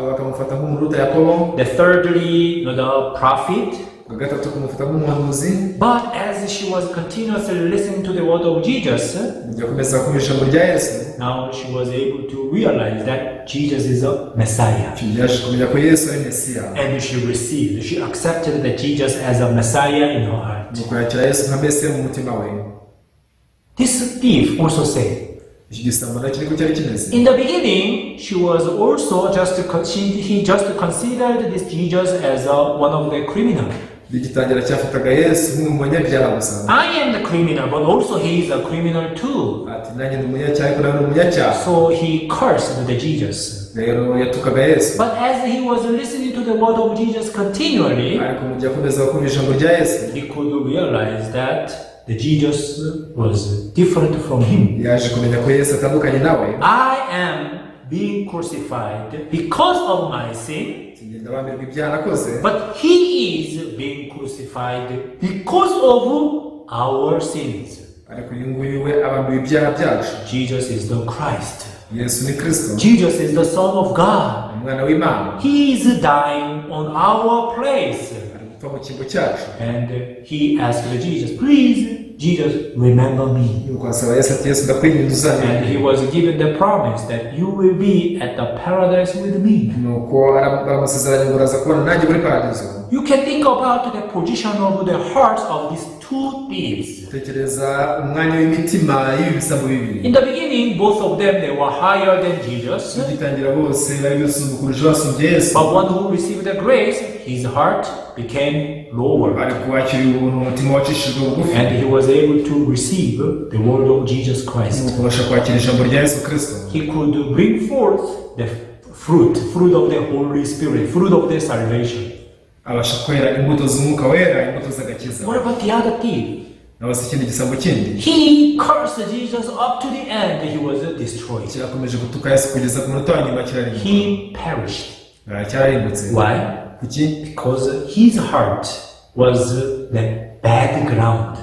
Speaker 2: bakamufata nk'umuruta Yakobo.
Speaker 1: The thirdly, the prophet.
Speaker 2: gatatu kumufata nk'umuhanuzi.
Speaker 1: But as she was continuously listening to the word of Jesus,
Speaker 2: yakomeza kumva ijambo rya Yesu.
Speaker 1: now she was able to realize that Jesus is a Messiah.
Speaker 2: yaje kumenya ko Yesu ari Mesiya.
Speaker 1: And she accepted that Jesus as a Messiah in her heart.
Speaker 2: nuko yakira Yesu nka Mesiya mu mutima we.
Speaker 1: This thief also said,
Speaker 2: iki gisambo nacyo niko cyari kimeze.
Speaker 1: in the beginning, he just considered this Jesus as one of the criminals.
Speaker 2: bigitangira cyafataga Yesu nk'umwe mu banyabyaha gusa.
Speaker 1: I am the criminal, but also he is a criminal too.
Speaker 2: ati nanjye ndi umunyacyaha ariko nawe ni umunyacyaha.
Speaker 1: So he cursed the Jesus.
Speaker 2: rero yatukaga Yesu.
Speaker 1: But as he was listening to the word of Jesus continually,
Speaker 2: ariko mu gihe akomeza kumva ijambo rya Yesu,
Speaker 1: he could realize that the Jesus was different from him.
Speaker 2: yaje kumenya ko Yesu atandukanye nawe.
Speaker 1: I am being crucified because of my sin,
Speaker 2: ndabambirwa ibyaha nakoze,
Speaker 1: but he is being crucified because of our sins.
Speaker 2: ariko uyu nguyu we abambiwe ibyaha byacu.
Speaker 1: Jesus is the Christ.
Speaker 2: Yesu ni Kristo.
Speaker 1: Jesus is the Son of God.
Speaker 2: umwana w'Imana.
Speaker 1: He is dying on our place.
Speaker 2: ari gupfa mu cyimbo cyacu.
Speaker 1: And he asked Jesus, please Jesus, remember me.
Speaker 2: nuko asaba Yesu ati Yesu ndakwinginze
Speaker 1: And
Speaker 2: uzanyibuke.
Speaker 1: he was given the promise that you will be at the paradise with me.
Speaker 2: nuko baramusezeranya ngo uraza kubona nanjye muri paradizo.
Speaker 1: You can think about the position of the hearts of these two thieves.
Speaker 2: tekereza umwanya w'imitima y'ibi bisambo bibiri.
Speaker 1: In the beginning, both of them, they were higher than Jesus.
Speaker 2: tugitangira bose bari basumbukuje basumbye Yesu,
Speaker 1: But one who received the grace, his heart became lower.
Speaker 2: ariko wakiriye ubuntu umutima wacishijwe bugufi,
Speaker 1: And he was able to receive the word of Jesus Christ.
Speaker 2: nuko abasha kwakira ijambo rya Yesu Kristo.
Speaker 1: He could bring forth the fruit of the Holy Spirit, fruit of the salvation.
Speaker 2: abasha kwera imbuto z'umwuka wera, imbuto z'agakiza.
Speaker 1: What about the other thief?
Speaker 2: naho se ikindi gisambo kindi
Speaker 1: He cursed Jesus up to the end. He was destroyed.
Speaker 2: kirakomeje gutuka Yesu kugeza ku munota wa nyuma kirarimbuka.
Speaker 1: He perished.
Speaker 2: cyararimbutse.
Speaker 1: Why?
Speaker 2: kuki?
Speaker 1: Because his heart was the bad ground.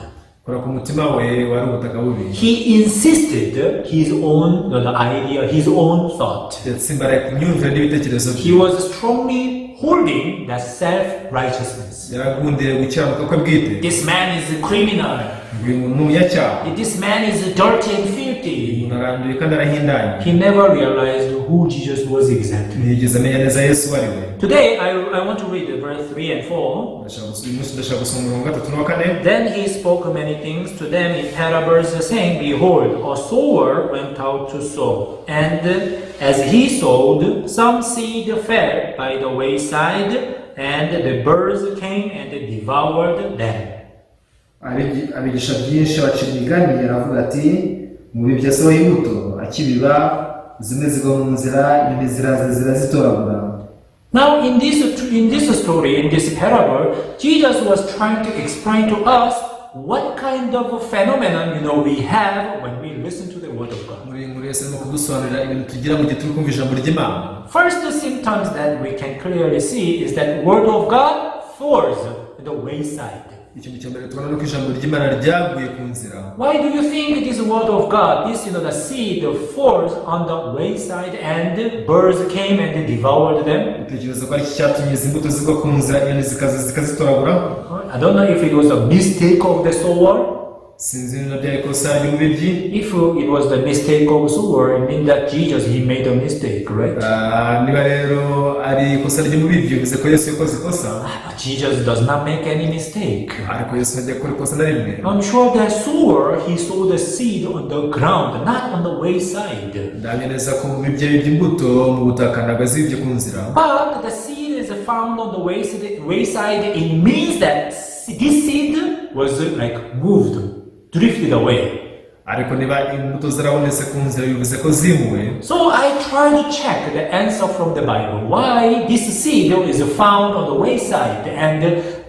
Speaker 2: kubera ko umutima we wari ubutaka bubi.
Speaker 1: He insisted his own idea, his own thought.
Speaker 2: yatsimbaraye ku myumvire n'ibitekerezo
Speaker 1: He
Speaker 2: bye.
Speaker 1: was strongly holding that self-righteousness.
Speaker 2: yaragundiye gukiranuka kwe bwite.
Speaker 1: This man is a criminal.
Speaker 2: uyu muntu ni umunyacyaha,
Speaker 1: This man is dirty and filthy.
Speaker 2: umuntu aranduye kandi arahindanye.
Speaker 1: He never realized who Jesus was exactly.
Speaker 2: ntiyigeze amenya neza Yesu uwo ari we.
Speaker 1: Today, I want to read verse 3 and 4.
Speaker 2: uyu munsi ndashaka gusoma umurongo wa 3 n'uwa 4.
Speaker 1: Then he spoke many things to them in parables, saying, Behold, a sower went out to sow. And as he sowed, some seed fell by the wayside, and the birds came and devoured them.
Speaker 2: abigisha byinshi baca imigani aravuga ati mu bihe byasohoye imbuto akibiba zimwe zigwa mu nzira inyoni ziraza zitoragura.
Speaker 1: Now, in this story, in this parable, Jesus was trying to explain to us what kind of phenomenon we have when we listen to the word of God.
Speaker 2: muri nkuru Yesu arimo kudusobanurira ibintu tugira mu gihe turi kumva ijambo ry'Imana.
Speaker 1: First symptoms that we can clearly see is that word of God falls at the wayside.
Speaker 2: ikintu cya mbere tubona nuko ijambo ry'Imana ryaguye ku nzira.
Speaker 1: Why do you think this word of God, the seed falls on the wayside and birds came and devoured them?
Speaker 2: utekereza ko ari iki cyatumye izi mbuto zigwa ku nzira inyoni zikazitoragura?
Speaker 1: I don't know if it was a mistake of the sower.
Speaker 2: sinzi niba byari ikosa ry'umubibyi.
Speaker 1: If it was the mistake of sower, it means that Jesus, he made a mistake, right?
Speaker 2: niba rero ari ikosa ry'umubibyi bivuze ko Yesu yakoze ikosa.
Speaker 1: But Jesus does not make any mistake.
Speaker 2: ariko Yesu ntajya gukora ikosa na rimwe.
Speaker 1: I'm sure that sower, he sowed the seed on the ground, not on the wayside.
Speaker 2: ndamya neza ko umubibyi yibye imbuto mu butaka ntabwo azibye ku nzira.
Speaker 1: But the seed is found on the wayside. It means that this seed was moved, drifted away.
Speaker 2: ariko niba imbuto zarabonetse ku nzira bivuze ko zimuwe.
Speaker 1: So I try to check the answer from the Bible. Why this seed is found on the wayside and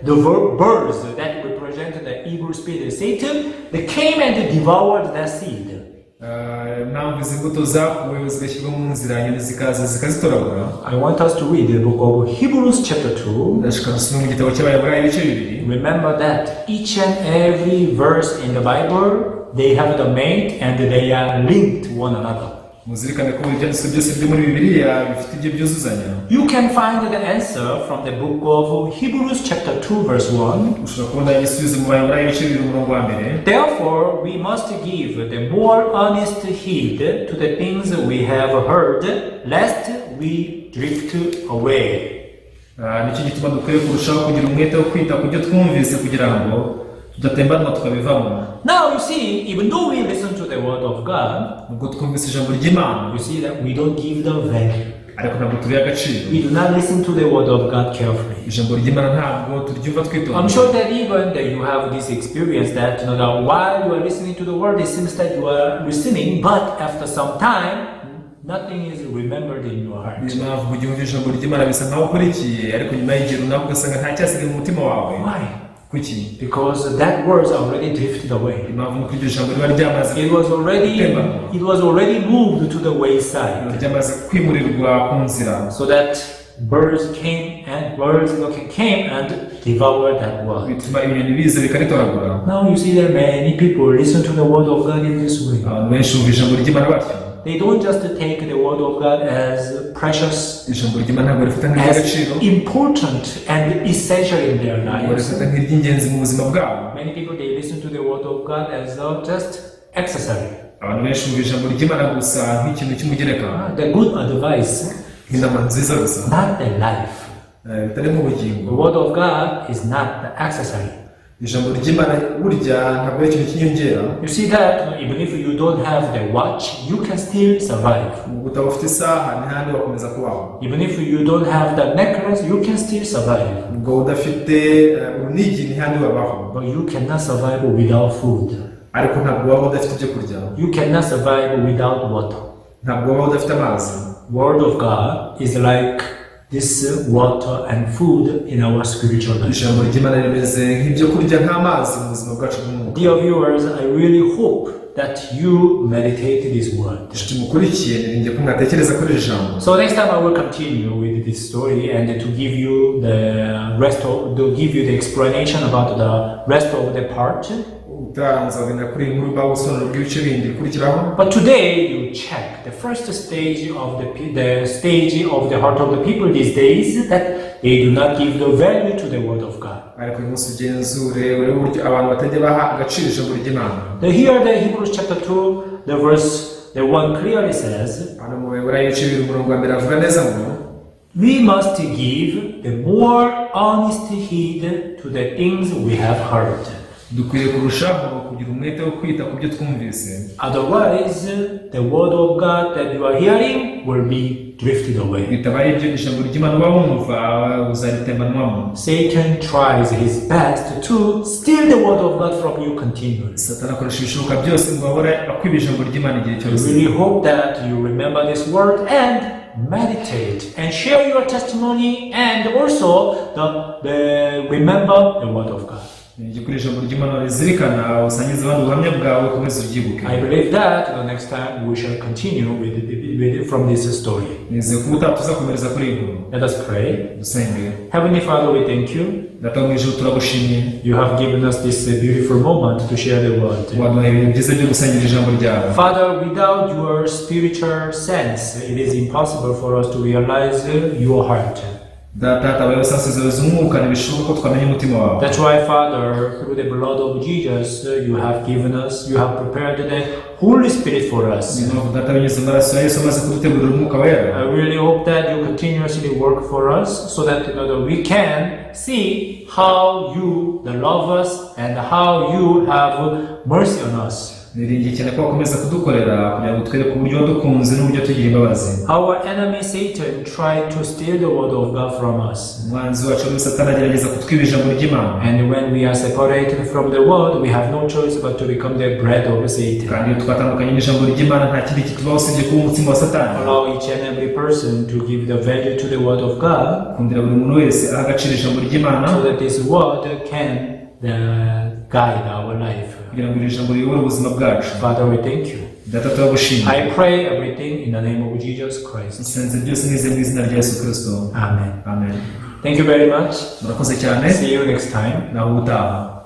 Speaker 1: the birds that represent the evil spirit Satan, they came and devoured that seed.
Speaker 2: impamvu izi mbuto zakuwe zigashyirwa mu nzira inyoni zikaza zikazitoragura.
Speaker 1: I want us to read the book of Hebrews chapter 2.
Speaker 2: ndashaka gusoma mu gitabo cy'Abayahudi ibice bibiri.
Speaker 1: Remember that each and every verse in the Bible, they have the mate and they are linked to one another.
Speaker 2: muzirikane ko ibyanditswe byose byo muri Bibiliya bifite ibyo byuzuzanya.
Speaker 1: You can find the answer from the book of Hebrews chapter 2 verse 1.
Speaker 2: ushobora kubona igisubizo mu Bayahudi ibice bibiri umurongo wa mbere.
Speaker 1: Therefore, we must give the more honest heed to the things we have heard, lest we drift away.
Speaker 2: nicyo gituma dukwiye kurushaho kugira umwete wo kwita ku byo twumvise kugira ngo tudatembanwa tukabivamo.
Speaker 1: Now you see, even though we listen to the word of God,
Speaker 2: ubwo twumvise ijambo ry'Imana
Speaker 1: you see that we don't give the value.
Speaker 2: ariko ntabwo tubiha agaciro.
Speaker 1: We do not listen to the word of God carefully.
Speaker 2: ijambo ry'Imana ntabwo turyumva twitonze.
Speaker 1: I'm sure that even that you have this experience that that while you are listening to the word, it seems that you are listening, but after some time, nothing is remembered in your heart.
Speaker 2: niyo mpamvu mu gihe wumva ijambo ry'Imana bisa nkaho ukurikiye ariko nyuma y'igihe runaka ugasanga nta cyasigaye mu mutima wawe.
Speaker 1: Why?
Speaker 2: kuki?
Speaker 1: Because that words already drifted away.
Speaker 2: impamvu nuko iryo jambo riba ryamaze
Speaker 1: It was already moved to the wayside.
Speaker 2: ryamaze kwimurirwa ku nzira.
Speaker 1: So that birds came and devoured that word.
Speaker 2: bituma inyoni biza bikaritoragura.
Speaker 1: Now you see that many people listen to the word of God in this way.
Speaker 2: abantu benshi bumva ijambo ry'Imana batyo.
Speaker 1: They don't just take the word of God as precious,
Speaker 2: ijambo ry'Imana ntabwo rifata
Speaker 1: as
Speaker 2: nk'iry'agaciro,
Speaker 1: important and essential in their
Speaker 2: ntabwo
Speaker 1: lives.
Speaker 2: rifata nk'iry'ingenzi mu buzima bwabo.
Speaker 1: Many people, they listen to the word of God as though just accessory.
Speaker 2: abantu benshi bumva ijambo ry'Imana gusa nk'ikintu cy'umugereka,
Speaker 1: The good advice,
Speaker 2: inama nziza gusa,
Speaker 1: not the life.
Speaker 2: bitarimo
Speaker 1: The
Speaker 2: ubugingo.
Speaker 1: word of God is not the accessory.
Speaker 2: Ijambo ry'Imana burya ntabwo ari ikintu cy'inyongera.
Speaker 1: You see that even if you don't have the watch, you can still survive.
Speaker 2: Ubwo utaba ufite isaha ntihandi wakomeza kubaho.
Speaker 1: Even if you don't have the necklace, you can still survive.
Speaker 2: Ubwo udafite urunigi ntihandi wabaho.
Speaker 1: But you cannot survive without food.
Speaker 2: Ariko ntabwo wabaho udafite ibyo kurya.
Speaker 1: You cannot survive without water.
Speaker 2: Ntabwo wabaho udafite amazi.
Speaker 1: Word of God is like this water and food in our spiritual life.
Speaker 2: Ijambo ry'Imana rimeze nk'ibyo kurya nk'amazi mu buzima bwacu bw'umwuka.
Speaker 1: Dear viewers, I really hope that you meditate this word.
Speaker 2: Inshuti mukurikiye niringiye ko mwatekereza kuri iri jambo.
Speaker 1: So next time I will continue with this story and to give you the explanation about the rest of the part.
Speaker 2: Nzagenda kuri iyi nkuru bagusobanurira ubw'ibice bindi bikurikiraho.
Speaker 1: But today you check the first stage of the stage of the heart of the people these days, that they do not give the value to the word of God.
Speaker 2: Ariko uyu munsi ugenzure urebe uburyo abantu batajya baha agaciro ijambo ry'Imana.
Speaker 1: Here the Hebrews chapter 2, the verse 1 clearly says,
Speaker 2: Hano mu Baheburayo ibice bibiri umurongo wa mbere avuga neza ngo
Speaker 1: we must give the more honest heed to the things we have heard.
Speaker 2: dukwiye kurushaho kugira umwete wo kwita ku byo twumvise.
Speaker 1: Otherwise, the word of God that you are hearing will be drifted away.
Speaker 2: Bitabaye ibyo ijambo ry'Imana uba wumva uzaritembanwamo.
Speaker 1: Satan tries his best to steal the word of God from you continually.
Speaker 2: Satani akoresha ibishoboka byose ngo ahore akwiba ijambo ry'Imana igihe
Speaker 1: I
Speaker 2: cyose.
Speaker 1: really hope that you remember this word and meditate and share your testimony and also remember the word of God.
Speaker 2: Kuri ijambo ry'Imana rizirikana usangiza abandi ubuhamya bwawe komeza ubyibuke.
Speaker 1: I believe that the next time we shall continue from this story.
Speaker 2: Nizeye ko utaha tuzakomereza kuri iyi nkuru.
Speaker 1: Let us pray.
Speaker 2: Dusenge.
Speaker 1: Heavenly Father, we thank you.
Speaker 2: Data wo mu ijuru turagushimiye.
Speaker 1: You have given us this beautiful moment to share the word.
Speaker 2: Waduhaye ibintu byiza byo gusangira ijambo ryawe.
Speaker 1: Father, without your spiritual sense, it is impossible for us to realize your heart.
Speaker 2: Data tabaye sansizo z'umwuka ntibishoboka ko twamenya umutima wawe.
Speaker 1: That's why, Father, through the blood of Jesus, you have prepared the Holy Spirit for us.
Speaker 2: Data binyuze amaraso ya Yesu amaze kudutegurira umwuka wera.
Speaker 1: I really hope that you continuously work for us so that we can see how you love us and how you have mercy on us.
Speaker 2: Niringiye cyane ko wakomeza kudukorera kugira ngo twereke uburyo wadukunze n'uburyo tugira imbabazi.
Speaker 1: Our enemy Satan tried to steal the word of God from us.
Speaker 2: Umwanzi wacu muri Satani agerageza kutwiba ijambo ry'Imana.
Speaker 1: And when we are separated from the word, we have no choice but to become the bread of Satan.
Speaker 2: Kandi iyo twatandukanye n'ijambo ry'Imana nta kindi kitubaho usibye kuba umutima wa Satani.
Speaker 1: Allow each and every person to give the value to the word of God.
Speaker 2: Kundira buri muntu wese aha agaciro ijambo ry'Imana.
Speaker 1: So that this word can guide our life.
Speaker 2: Kugira ngo iri jambo riyobore ubuzima bwacu.
Speaker 1: Father, we thank you.
Speaker 2: Data turagushimira.
Speaker 1: I pray everything in the name of Jesus Christ.
Speaker 2: Nsenze byose nize mu izina rya Yesu Kristo.
Speaker 1: Amen.
Speaker 2: Amen.
Speaker 1: Thank you very much.
Speaker 2: Murakoze cyane.
Speaker 1: See you next time.
Speaker 2: Naho utaha.